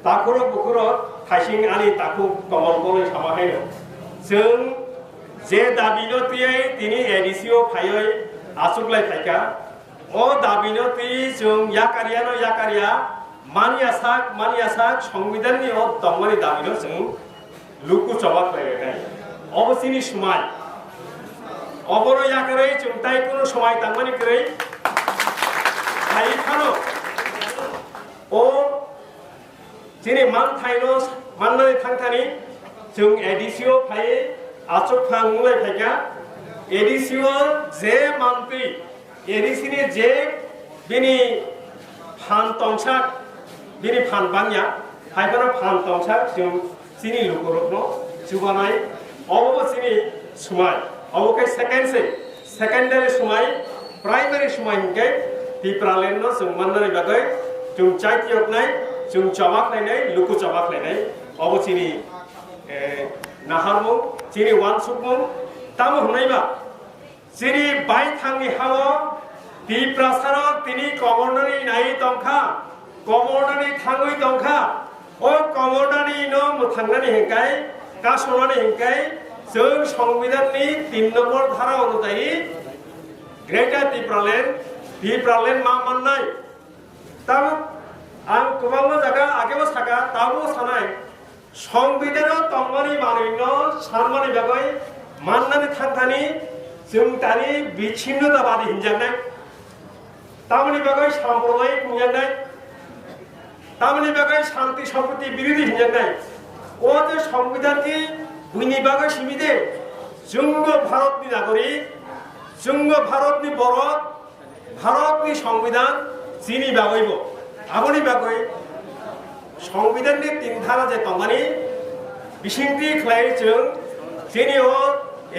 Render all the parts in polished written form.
ताखुर बुखुर थाइसिं आनि ताखु कमल बलै सामाहायनो जों जे दाबिनो तियै तिनि एडिसिअ फायै आसुगलाय फायका अ दाबिनो ति जों याकारियानो याकारिया मानियासाक संविधाननि अ दंमानि दाबिनो जों लुकु चबाक लायनाय अबसिनि समाय अबरो याकारै जों ताइ कुनु समाय तांमानि कै फायखानो अ जिनि मान थाइनो माननानै थांथानि जों एडिसिअ फायै आचक फांलाय फायका एडिसिअ जे मानति एडिसिनि जे बिनि फान तंसाक बिनि फान बान्या हायफोरा फान तंसाक जों सिनि लुकुरनो जुबानाय अबो सिनि समाय अबोके सेकेंडरी समाय प्राइमरी समाय हिंके पिप्रालेनो जों माननानै बागै जों चाइतियकनाय जों चबाखलायनाय लुकु चबाखलायनाय अबो सिनि नाहारमु जिनि वानसुकमु तामु हनायबा जिनि बाय थांनि हावो पिप्रासारो तिनि कमरनानि नाय तंखा कमरनानि थाङै तंखा अ कमरनानि न मुथांनानि हेंकाय कासनानि हेंकाय जों संविधाननि 3 नम्बर धारा अनुयायी ग्रेटर पिप्रालेण्ड मा माननाय तामु आं गोबां जागा आगेबो सागा ताबो सानाय संविधानाव तंमानि मानैनो सानमानि बागै माननानै थांथानि जों दानि बिछिन्नताबादि हिनजानाय तामनि बागै साम्प्रदायिक हिनजानाय तामनि बागै शांति सम्प्रति बिरोधी हिनजानाय ओ जे संविधान की बुनि बागै सिमिदे जोंबो भारतनि नागरिक जोंबो भारतनि बर' भारतनि संविधान जिनि बागैबो आबनि बागै संविधाननि 3 धारा जे तंगानि बिसिंथि खलाय जों जेनि ओ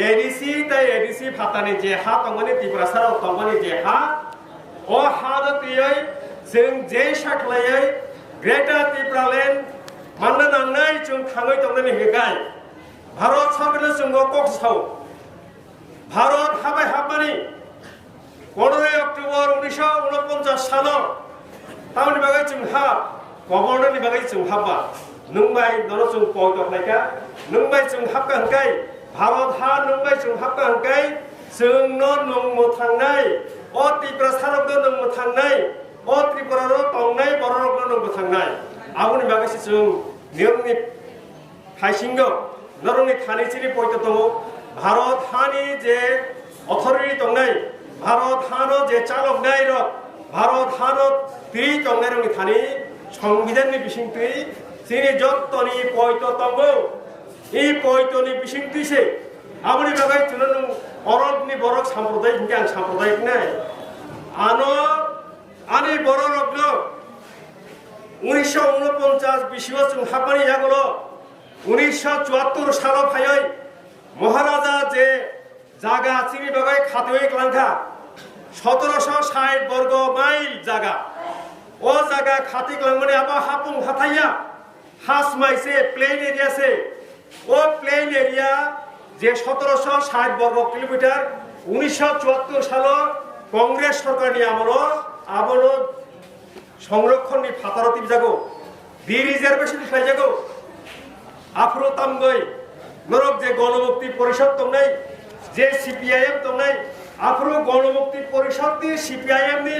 एडिसि फातानि जे हा तंगानि त्रिपुरासाराव तंगानि जे हा ओ हा तियै जों जे साखलायै ग्रेटर पिप्रालेण्ड मानना नांनाय जों थाङै तंगानि हेगाय भारत सरकारनो जोंबो कक्साव भारत हाबाय हाबमानि 15 अक्ट'बर 1949 सालाव तामनि बागै जोंहा गभर्नरनि बागै जों हाबा नोंबाय नर जों पयतखलायका नोंबाय जों हाबका हंकाय भारत हा नोंबाय जों हाबका हंकाय जोंनो नंमो थांनाय अ त्रिपुरा सारकनो नंमो थांनाय अ त्रिपुरानो तंनाय बररकनो नंमो थांनाय आबनि बागैसो जों नियमनि थाइसिंगो नरंनि थानिसिनि पयत दङ भारत हानि जे अथरिटी तंनाय भारत हानो जे चालकनाय र भारत हानो ति तंनाय रंनि थानि संविधाननि बिसिंथि जिनि जत्तनि पयत दङ इ पयतनि बिसिंथिसे आबनि बागै तुनो अरबनि बरक साम्प्रदायिक हिंगे आं साम्प्रदायिक नाय आनि बररकनो 1949 बिसिव जों हाबमानि जागलो 1974 सालाव फायै महाराजा जे जागा चिनि बागै खातोय क्लांखा 1760 वर्ग माइल जागा ओ जागा खाति क्लांमानि आबा हापुं हाथाया हासमाइसे प्लेन एरिया से ओ प्लेन एरिया जे 1760 वर्ग किलोमीटर 1974 साल कांग्रेस सरकारनि आमलो आबनो संरक्षणनि फातारति जागो बि रिजार्वेशन खायजागो आफ्रो तामगै नरक जे गणमुक्ति परिषद तंनाय जे सीपीआईएम तंनाय आफ्रो गणमुक्ति परिषद नि सीपीआईएम नि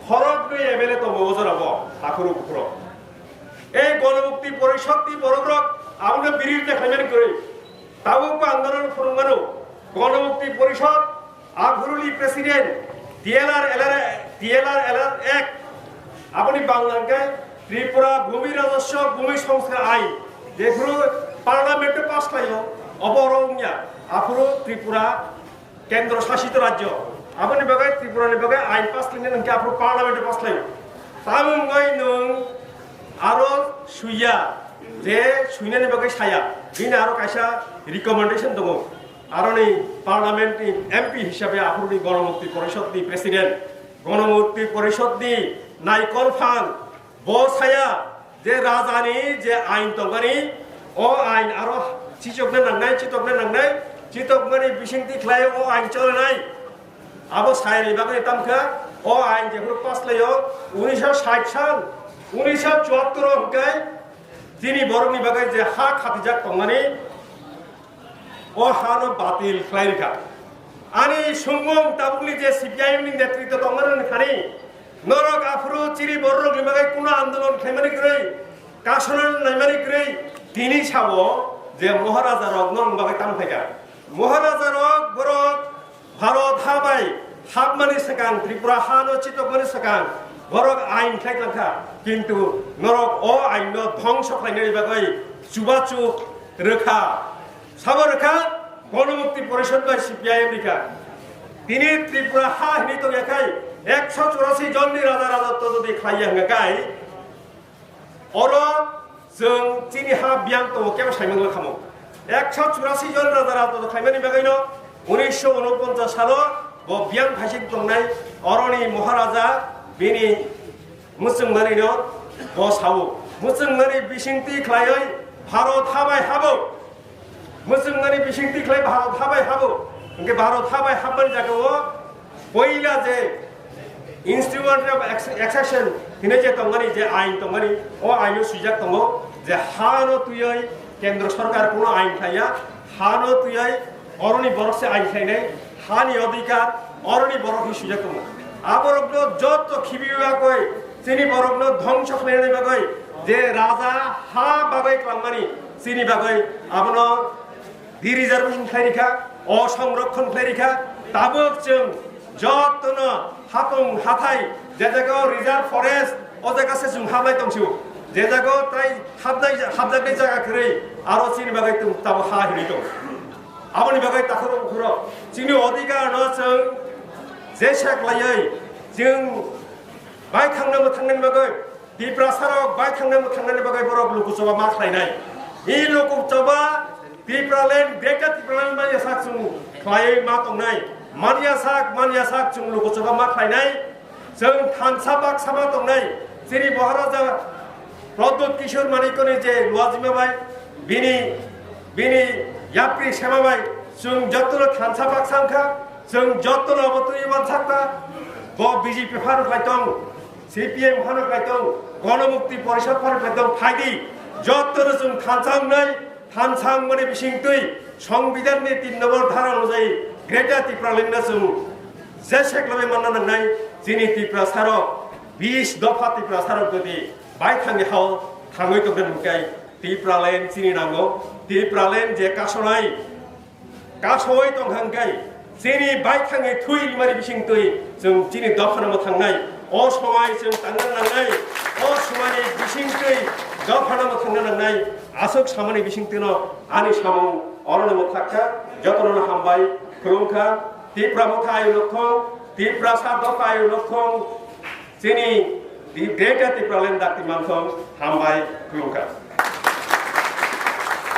फरक गै एमएलए तो मगजराबो आखुरु बुखुरो ए गणमुक्ति परिषद नि बरग्रक आउनो बिरिद खायमानि गै ताबुक आंदोलन फुरुंगानो गणमुक्ति परिषद आखुरुनि प्रेसिडेंट DLR एक्ट अपनी बांग्लाके त्रिपुरा भूमि राजस्व भूमि संस्कार आईन जेखुनु पार्लामेंट पास खालायो अबरंगिया आफुरु त्रिपुरा केंद्र शासित राज्य अपनी बागै त्रिपुरानि बागै आईन पास खालायनो नोंखि आफुरु पार्लामेंट पास खालायो तामुंगै नों आरो सुइया जे सुइनानि बागै साया बिनो आरो कायसा रिकमेंडेशन दङ आरो नै पार्लामेंटनि एमपि हिसाबै आफुरुनि गणमुक्ति परिषदनि प्रेसिडेंट गणमुक्ति परिषदनि नायकल फान बसाया जे राजानि जे आईन तंगानि ओ आईन आरो चितकनो नांनाय चितकमानि बिसिंथि खलायो ओ आईन चलायनाय आबो सायनि बागै तामखा ओ आईन जेखुनु पास लायो 1960 साल 1974 हकै chini borok ni bagai je ha khatijak tongmani o hano batil khlairika ani sungmung tabukli je CPIM ni netritw tongmani khani norok afro chiri borok ni bagai kuno আন্দোলন khlaimani grei kasonan naimani grei tini sabo je মহারাজা রগ্নং বাgai tamthaika মহারাজা রগ borok Bharat হাবাই হাবমানি সাকান Tripura হানো চিতকমানি সাকান borok ain khlaiklanka kintu norok o ain no dhongso khlainani bagai chubachuk rekha sabarkha গণমুক্তি পরিষদ বা CPIM রিকা তিনি ত্রিপুরা হা হিনি তো একাই 184 জননি রাজা রাজত্ব যদি খাইয়া গাই অর जों চিনি হা বিয়াং তো কেব সাইমংলা খামো 184 জন রাজা রাজত্ব খাইমানি বাগাইন 1949 সাল ব বিয়াং ভাইসিক দংনাই অরনি মহারাজা বিনি মুসুংমানি ন ব সাও মুসুংমানি বিসিংতি খ্লাयै ভারত হাবাই হাবো মুসলমানি বিসিংতি খাই ভারত হাবাই হাবো ওকে ভারত হাবাই হাবমান জায়গাও পয়লা যে ইনস্ট্রুমেন্ট অফ এক্সেপশন হিনে যে তংমানি যে আইন তংমানি ও আইন সুজাক তঙ্গ যে হানো তুই কেন্দ্র সরকার কোনো আইন খাইয়া হানো তুই অরণি বরকসে আইন খাইনাই হানি অধিকার অরণি বরক সুজাক তঙ্গ আবরক যত খিবিবা কই চিনি বরক ধ্বংস খাইনাই বাগৈ যে রাজা হা বাগৈ ক্লামানি চিনি বাগৈ আপনো দি রিজার্ভেশন খাইরিখা অসংরক্ষণ খাইরিখা তাবক जों যতন হাতং হাথাই যে জায়গাও রিজার্ভ ফরেস্ট ও জায়গাছে जों হাবলাই দংসু যে জায়গাও তাই হাবজাগনাই জায়গা খरै আরো চিনি বাগৈ তাব হা হিরি দं আবনি বাগৈ তাখর খুর চিনি অধিকার ন जों যে সাকলাयै जों বাই थांनायनि बागै ত্রিপুরা সারক বাই थांनायनि बागै बरक लुकुसबा मा खालायनाय इ लुकुसबा ত্রিপুরালেন গ্রেটার ত্রিপুরালেন মানিয়া সাক जों ख्लायै मा दंनाय मानिया साक जों लुकुसबा मा खालायनाय जों थानसा बाक्सामा दंनाय जेरै महाराजा प्रद्युत किशोर मानिकनि जे लुवाजिमाबाय बिनि याप्रि सेमाबाय जों जतन थानसा बाक्सांखा जों जतन अबतुय मानसाखा ब बिजेपि फारख्लाय दं CPIM फारख्लाय दं गणमुक्ति परिषद फारख्लाय दं फायदि जतन जों थानसांनाय थानसांमानि बिसिंतै संविधाननि 3 नम्बर धारा अनुযায়ী ग्रेटार ত্রিপুরালেন্ডা जों जे सेक्लाबे मानना नांनाय जोंनि ত্রিপুরা सारक 20 दफा ত্রিপুরা सारक যদি बाय थांनि हाव थाङै दंनाय ত্রিপুরালেন্ড চিনি नांगौ ত্রিপুরালেন্ড जे कासनाय कासय दंहांगाय जोंनि बाय थाङै थुइ मारि बिसिंतै जों चिनि दफानाव थांनाय अ समाय जों थांनो नांनाय अ समायनि बिसिंतै दफानाव थांनो नांनाय आसक सामानि बिसिंतनो आनि सामौ अरनम थाखा जतन हामबाय खुलुमखा ত্রিপুরা মথাय लखं ত্রিপুরা सादकाय लखं जोंनि ग्रेटार ত্রিপুরালেন্ড दाक्ति मानथं हामबाय खुलुमखा